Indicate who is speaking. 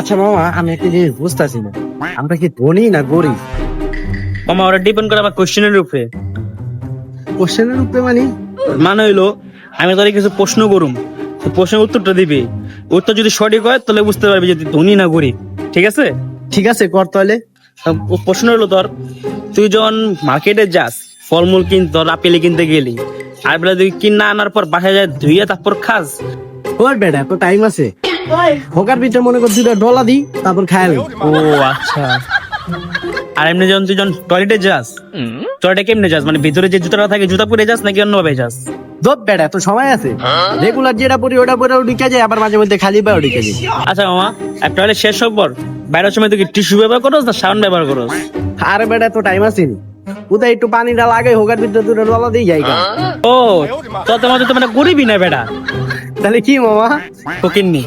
Speaker 1: আচ্ছা মামা, আমি একটা জিনিস বুঝতেছি না, আমরা কি ধনী না গরিব?
Speaker 2: মামা ওরা ডিপেন্ড করে আমার কোশ্চেনের উপরে।
Speaker 1: কোশ্চেনের উপরে মানে?
Speaker 2: মানে হইলো আমি তোর কিছু প্রশ্ন করুম, তো প্রশ্নের উত্তরটা দিবি। উত্তর যদি সঠিক হয় তাহলে বুঝতে পারবি যে তুই ধনী না গরিব। ঠিক আছে?
Speaker 1: ঠিক আছে, কর তাহলে।
Speaker 2: প্রশ্ন হলো তোর, তুই যখন মার্কেটে যাস ফলমূল কিনতে, তোর আপেল কিনতে গেলি, আর বেলা তুই কিনা আনার পর বাসায় যায় ধুইয়া তারপর খাস।
Speaker 1: ওর বেটা, তো টাইম আছে। হোকার ভিতরে মনে কর দুটা ডলা দিই, তারপর খায়াল।
Speaker 2: ও আচ্ছা। আর এমনি যখন টয়লেটে যাস, টয়লেটে কেমনে যাস? মানে ভিতরে যে জুতাটা থাকে জুতা পরে যাস নাকি অন্যভাবে যাস?
Speaker 1: দোপ বেটা, তো সময় আছে। রেগুলার যেটা পড়ি ওটা পরে ঢুকে যায়, আবার মাঝে মধ্যে খালি পায়ে ঢুকে যায়।
Speaker 2: আচ্ছা মামা, আর টয়লেট শেষ হওয়ার পর বাইরের সময় তুই টিস্যু ব্যবহার করস না সাবান ব্যবহার করস?
Speaker 1: আরে বেটা, তো টাইম আছে নি, কোথায় একটু পানিটা লাগে, হোকার ভিতরে দুটো ডলা দিয়ে যাই।
Speaker 2: ও, তো তোমার তো মানে গরিবই না বেটা,
Speaker 1: তাহলে কি মামা?
Speaker 2: ফকিন্নি।